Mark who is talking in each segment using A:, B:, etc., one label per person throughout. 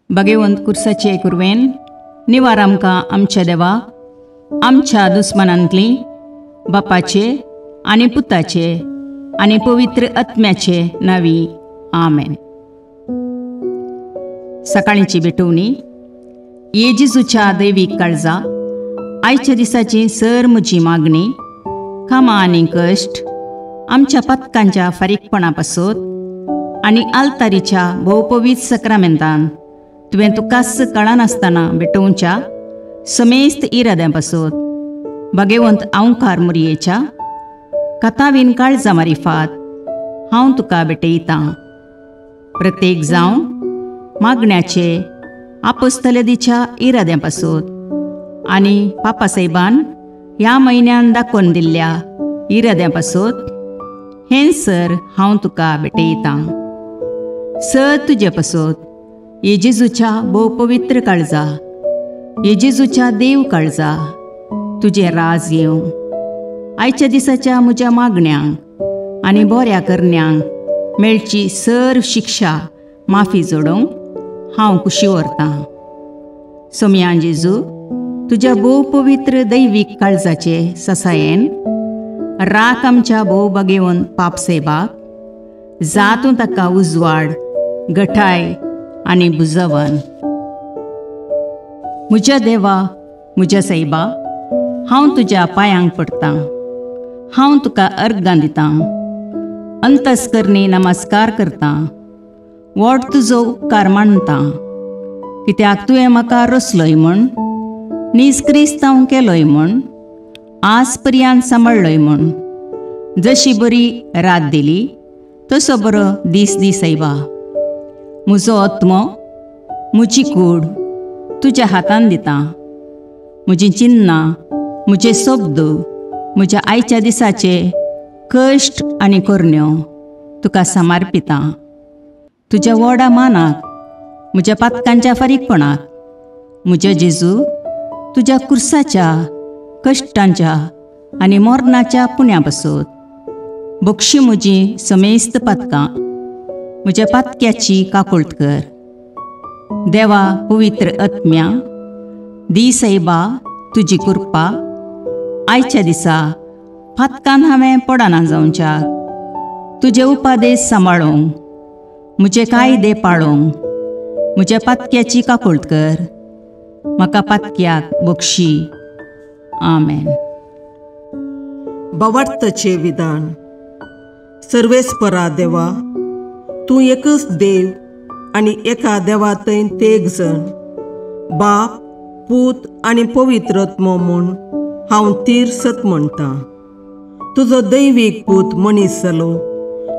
A: भगवंत कुर्साचे कुरवेन निवार आमकां आमच्या देवा आमच्या दुस्मनांतली बापाचे आनी पुताचे आनी पवित्र आत्म्याचे नावी आमेन. सकाळींची भेटवणी. येजेजूच्या दैवीक काळजा आयच्या दिसाची सर म्हजी मागणी कामां आनी कश्ट आमच्या पथकांच्या फारीकपणा पासत आनी आल्तारीच्या भोवपवीत सक्रामेंतान तुवें तुकास कळनासतना भेटोवच्या समेस्त इराद्यां पासत भगवंत आवकार मुरयेच्या कथावीन काळजा मारिफात हांव तुका भेटयतां. प्रत्येक जावं मागण्याचे आपोस्तलदीच्या इराद्यां पासत आनी पापासाहेबान ह्या म्हयन्यान दाखोवन दिल्ल्या इराद्यां पासत हें सर हांव तुका भेटयतां. सर तुजे पासत येजेजूच्या भोवपवित्र काळजा येजेजूच्या देव काळजा तुजे राज येवं. आयच्या दिसाच्या म्हज्या मागण्यांक आनी बऱ्या करण्यांक मेळची सर शिक्षा माफी जोडोवंक हांव खुशी व्हरतां. सोम्या जेजू तुज्या भोवपवित्र दैवीक काळजाचे ससायेन राख आमच्या भोव भगवंत पापसेबाक जातूं ताका उजवाड घटाय आनी बुजवण. म्हज्या देवा म्हज्या सैबा हांव तुज्या पांयांक पडटां. हांव तुका अर्गां दितां. अंतस्करणी नमस्कार करतां. व्हड तुजो उपकार मानतां कित्याक तुवें म्हाका रचलोय म्हूण निस्क्रिस्तांव केलोय म्हूण आज पर्यंत सांबाळलोय म्हूण जशी बरी रात दिली तसो बरो दीस दी सैबा. म्हजो आत्मो म्हजी कूड तुज्या हातान दितां. म्हजीं चिन्नां म्हजे शब्द म्हज्या आयच्या दिसाचे कश्ट आनी करण्यो तुका समर्पितां. तुज्या व्हडा मानाक म्हज्या पातकांच्या फारीकपणाक म्हज्या जेजू तुज्या कुर्साच्या कश्टांच्या आनी मरणाच्या पुण्या पासत बक्षी म्हजी समेस्त पातकां म्हज्या पातक्याची काकुळट कर. देवा पवित्र आत्म्या दी सैबा तुजी कृपा आयच्या दिसा पातकान हांवें पडना जावच्याक तुजे उपादेश सांबाळोवंक म्हजे कायदे पाळोवंक म्हज्या पातक्याची काकुळट कर. म्हाका पातक्याक बक्षी. आमेन.
B: बावार्थाचें विधान. सर्वेस्परा देवा तूं एकच देव आनी एका देवातय तेग जण बाप पूत आनी पवित्र आत्मो म्हूण हांव तीर सत म्हणटां. तुजो दैवीक पूत मनीस जालो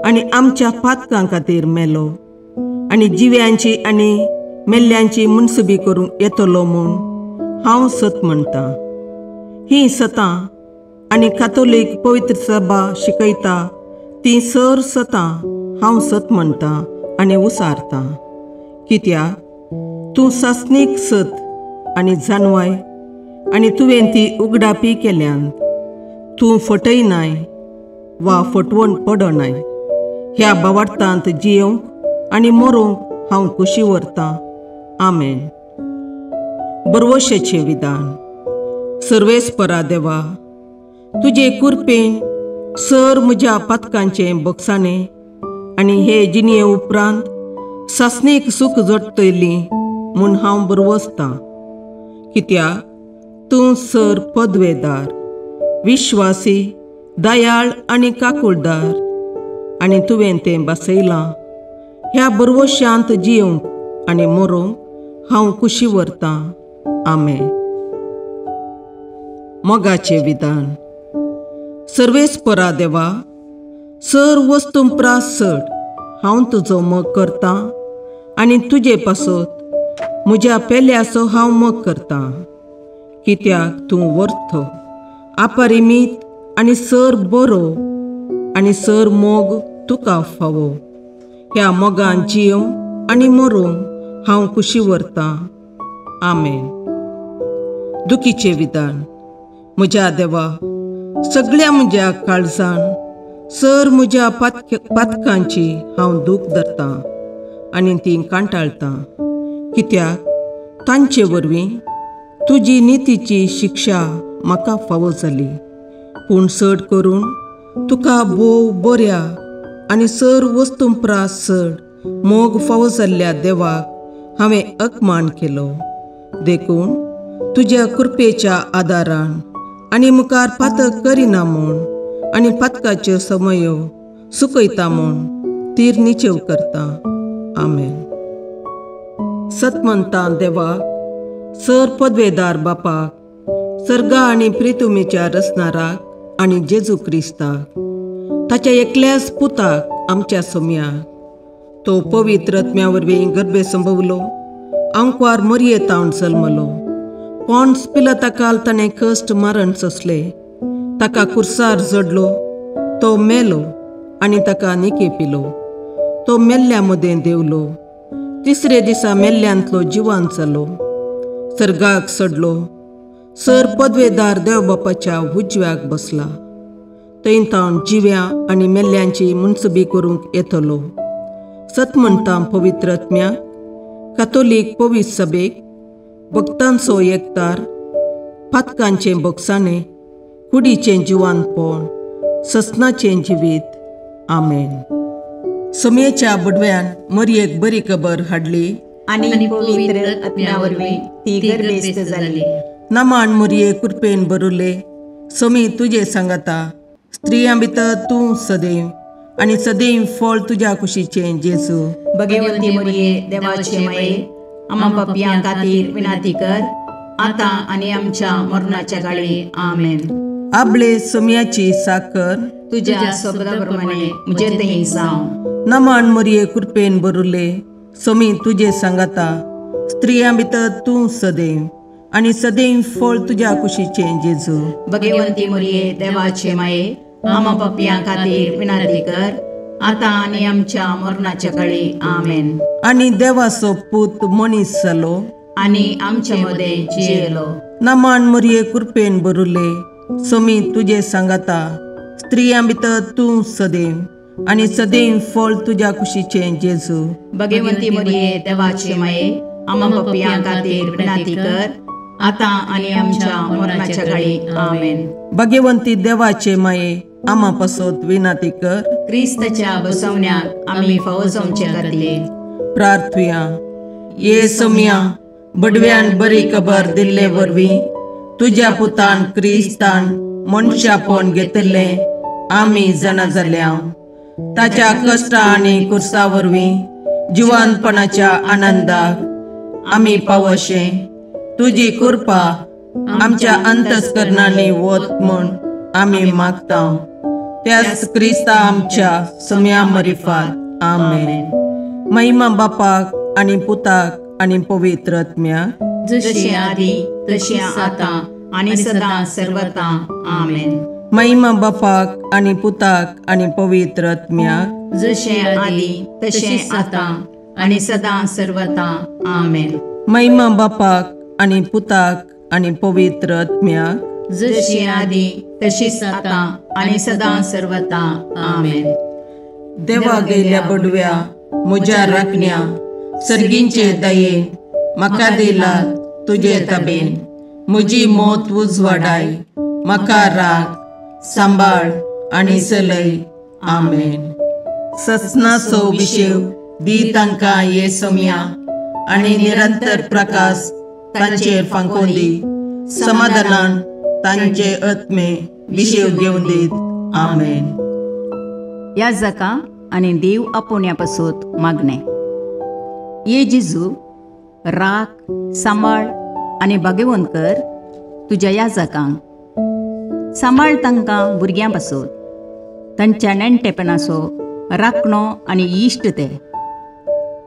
B: आनी आमच्या पातकां खातीर मेलो आनी जिव्यांची आनी मेल्ल्यांची मुनसुबी करूंक येतलो म्हूण हांव सत म्हणटां. हीं सतां आनी कातोलीक पवित्र सभा शिकयता ती सर सतां हांव सत म्हणटां आनी उसारतां. कित्याक तूं सासणीक सत आनी जानवाय आनी तुवें ती उगडापी केल्यांत तूं फटयनाय वा फटवण पडनाय. ह्या बावार्थांत जियोंक आनी मरूंक हांव खुशी व्हरतां. आमेन. बरवशेचें विधान. सर्वेस्परा देवा तुजे कुरपेन सर म्हज्या पातकांचें बक्षाणें आनी हे जिणे उपरांत सासणेक सूख जोडटली म्हूण हांव बरवसतां. कित्याक तूं सर पदवेदार विश्वासी दयाळ आनी काकुळदार आनी तुवें तें बसयलां. ह्या बरवश्यांत जियोंक आनी मरूंक हांव खुशी व्हरतां. आमेन. मोगाचें विधान. सर्वेस्परा देवा सर वस्तुंपरास चड हांव तुजो मोग करतां आनी तुजे पासत म्हज्या पेल्याचो हांव मोग करतां. कित्याक तूं वर्थ अपरिमीत आनी सर बरो आनी सर मोग तुका फावो. ह्या मोगान जियोंक आनी मरूंक हांव कुशी व्हरतां. आमेन. दुखीचे विधान. म्हज्या देवा, सगळ्या म्हज्या काळजान सर म्हज्या पातकांची हांव दूख धरतां आनी ती कांटाळटां, कित्याक तांचे वरवीं तुजी नितीची शिक्षा म्हाका फावो जाली. पूण चड करून तुका बोव बऱ्या आनी सर वस्तुंपरास चड मोग फावो जाल्ल्या देवाक हांवें अकमान केलो. देखून तुज्या कृपेच्या आदारान आनी मुखार पातक करिना म्हूण आनी पातकाच्यो समयो सुकयता म्हूण तीर निचेव करता. आमेन. सतमंतां देवाक, सर पदवेदार बापाक, सर्गा आनी प्रितुमेच्या रचणाराक आनी जेजू क्रिस्ताक, ताच्या एकल्याच पुताक आमच्या सोम्याक, तो पवित्र आत्म्या वरवीं गर्भे संभवलो, अंकवार मरयेतावन जल्मलो, पोन्स पिलाताकाल ताणें कश्ट मरण सोंसले, ताका कुर्सार जडलो, तो मेलो आनी ताका निकेपिलो, तो मेल्ल्या मदें देवलो, तिसरे दिसा मेल्ल्यांतलो जिवांत जालो, सर्गाक चडलो, सर पदवेदार देवबापाच्या उजव्याक बसला, थंय तावन जिव्या आनी मेल्ल्यांची मुनसुबी करूंक येतलो. सतमंतां पवित्र आत्म्याक, कातोलीक पवित्र सभेक, भक्तांचो एकतार, पातकांचें भोगसाणें, कुडीचें जिवानपण, ससनाचें जिवीत. आमेन. समयेच्या बडव्यान मरयेक बरी खबर हाडली
A: आनी पवित्र आत्म्या वरवीं ती गर्भेस्त जाली.
B: नमान मरये कृपेन भरुले, समी तुजे सांगाता, स्त्रियां भितर तूं सदैव आनी सदैव फळ तुज्या कुशीचें जेजू.
A: भगवंती मरिये देवाचे माये, आम्हा पापयां खातीर विनाती कर, आतां आनी आमच्या मरणाच्या काळी. आमेन.
B: आपले समयाची साकर
A: तुज्या सोबताप्रमाणे म्हजे थंय जावं.
B: नमान मरये कृपेन भरुले, समी तुजे सांगाता, स्त्रियां भितर तूं सदैव आनी सदैव फळ तुज्या कुशीचें जेजू.
A: भगवंती मरिये देवाचे माये, आम्हा पापयां खातीर विनाती कर, आतां आनी आमच्या मरणाच्या काळी. आमेन.
B: आनी देवाचो पूत मनीस जालो
A: आनी आमचे मदें जियेलो.
B: नमान मरये कृपेन भरुले, समी तुजे सांगाता, स्त्रियां भितर तूं सदैव आनी सदैव फळ तुज्या कुशीचें जेजू.
A: भगवंती मरिये देवाचे माये, आम्हा पापयां खातीर विनाती कर, आतां आनी आमच्या मरणाच्या काळी. आमेन.
B: भगवंती देवाचे माये, आम्हा पासत विनाती कर.
A: क्रिस्ताच्या बसवण्याक आमी फावो जावचे खातीर
B: प्रार्थुया. ये समया बडव्यान बरी खबर दिल्ले वरवीं तुज्या पुतान क्रिस्तान मनशापण घेतलें आमी जाणा जाल्या, ताच्या कश्टा आनी कुर्सा वरवीं जिवानपणाच्या आनंदाक आमी पावशें तुजी कृपा आमच्या अंतस्करणांनी वत म्हूण आमी मागता. त्याच क्रिस्ता आमच्या समया मरिफात. आमेन. महिमा बापाक आनी पुताक आनी पवित्र आत्म्याक,
A: जशें आदी तशें आतां आनी सदां सर्वदा. आमेन.
B: महिमा बापाक आनी पुताक आनी पवित्र आत्म्याक,
A: जशें आदी तशें आतां आनी सदां सर्वदा. आमेन.
B: महिमा बापाक आनी पुताक आनी पवित्र आत्म्याक,
A: जशी आदी तशीच आतां आनी सदां सर्वदा. आमेन.
B: देवा गेल्या बडव्या म्हज्या राखण्या, सर्गींचे दयेन म्हाका दिला तुजे तबेन, म्हजी मोत उजवाडाय, म्हाका राख, सांबाळ आनी चलय. आमेन. ससनाचो विशेव दी तांकां ये समया आनी निरंतर प्रकाश तांचेर फांकून दी, समाधानान तांचे आत्मे विशेव घेवन दीत. आमेन.
A: याजकां आनी देव आपोवण्या पासून मागणें. ये जेजू, राख, सांबाळ आनी भागेवंत कर तुज्या याजकांक. सांबाळ तांकां भुरग्यां पासून, तांच्या नेणटेपणाचो राखणो आनी इश्ट ते.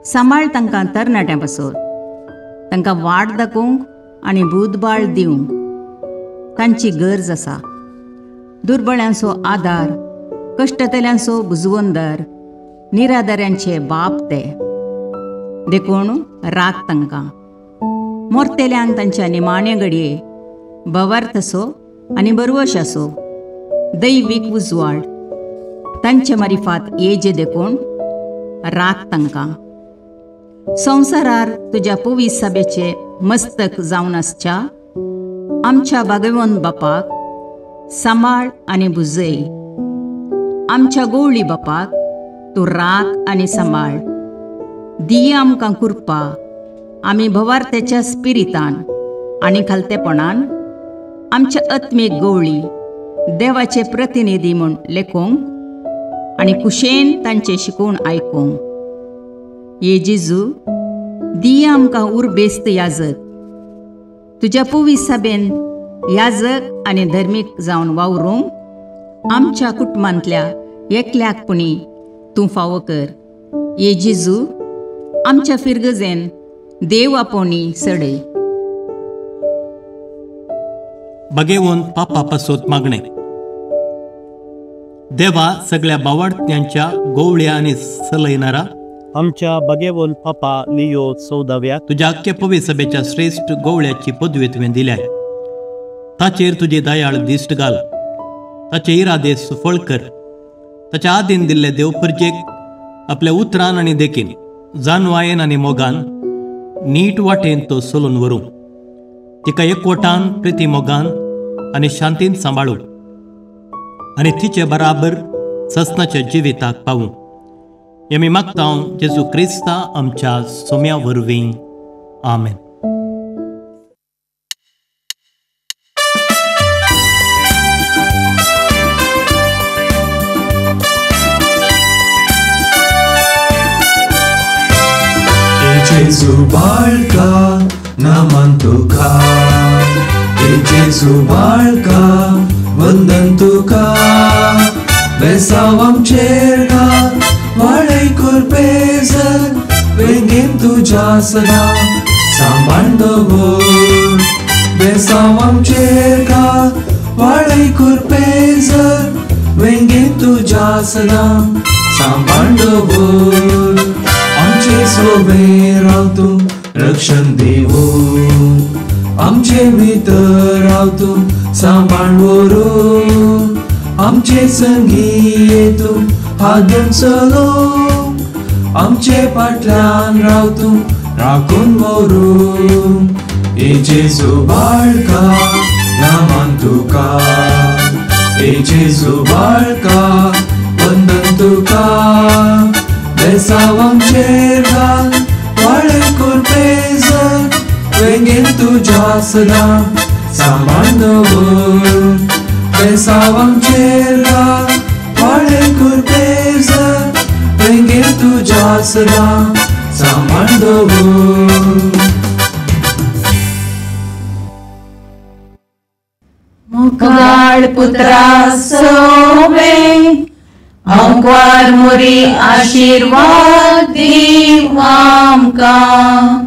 A: सांबाळ तांकां तरणाट्यां पासून, तांकां वाट दाखोवंक आनी बुधबाळ दिवंक तांची गरज आसा. दुर्बळ्यांचो आदार, कश्टतल्यांचो बुजवंदर, निराधाऱ्यांचे बाप ते. देखून राग तांकां. मोरतेल्यांक तांच्या निमाणे घडये बवार्थ असो आनी बरवश असो, दैवीक उजवाड तांचे मारिफात येजे देखून राग तांकां. संवसारार तुज्या पवित्र सभेचे मस्तक जावन आसच्या आमच्या भाग्यवंत बापाक सांबाळ आनी बुजय. आमच्या गवळी बापाक तूं राख आनी सांबाळ. दिये आमकां कुरपा आमी भवार्थेच्या स्पिरितान आनी खालतेपणान आमच्या आत्मीक गवळी देवाचे प्रतिनिधी म्हूण लेखोंक आनी कुशेन तांचे शिकवण आयकूंक. ये जेजू, दिये आमकां उरबेस्त याजक. तुज्या पवित्र सभेन याजक आनी धर्मीक जावन वावरूंक आमच्या कुटुंबांतल्या एकल्याकपणी तूं फावो कर. ये जेजू, आमच्या फिरगजेन देव आपोवणी सडय.
C: बगेवून पापा पासोत मागणे. देवा, सगळ्या बावार्थ्यांच्या गोवळ्या आनी सलयणारा
D: आमच्या बगेवून पापा लियो 14व्या
C: तुझ्या अख्ख्या पवित्र सभेच्या श्रेष्ठ गोवळ्याची पदवी तुवें दिल्याय. ताचेर तुजे दयाळ दिश्ट घाल. ताचे इरादे सुफळ कर. ताच्या आदीन दिल्ले देवपुरजेक आपल्या उतरान आनी देखीन जानवायेन आनी मोगान नीट वाटेन तो चलून व्हरूं. तिका एकवटान प्रिती मोगान आनी शांतीन सांबाळूं आनी तिचे बराबर ससनाच्या जिविताक पावूं. मी मागता जेजू क्रिस्ता आमच्या सोम्या वरवीं. आमेन.
E: Jesu बाळका नामान तुका, Jesu बाळका वंदन तुका. बेसांव आमचेर घाल वाडय कुरपेजर, वेंगेन तुज्या सदा सांबाळ दवर. बेसांव आमचेर घाल वाडय कुरपेजर, वेंगेन तुज्या सदा सांबाळ दवर. आमचे सोबे राव तूं रक्षण दिवून, आमचे भितर राव तूं सांबाळ व्हरून. आमचे संगी तूं हादून चलोवंक, आमचे फाटल्यान राव तूं राखून व्हरून. ए जेजू बाळका नामान तुका, ए जेजू बाळका वंदन तुका. बेसांव आमचेर घाल वाडय कुरपेजर, वेंगेन तुज्या सदा सांबाळ दवर. बेसांव आमचेर घाल वाडय कुरपेजर, वेंगेन तुज्या सदा सांबाळ दवर.
A: मुखार पुत्रा सोबे अंकवार मुरी आशीर्वाद दीव आमकां.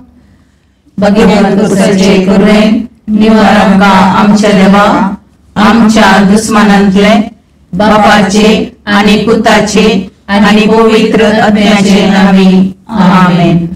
A: भगवंत सजे करुणेन निवार आमकां आमच्या देवा, आमच्या दुस्मानांतले बापाचे आनी पुताचे आनी पवित्र आत्म्याचे नांवी. आमेन.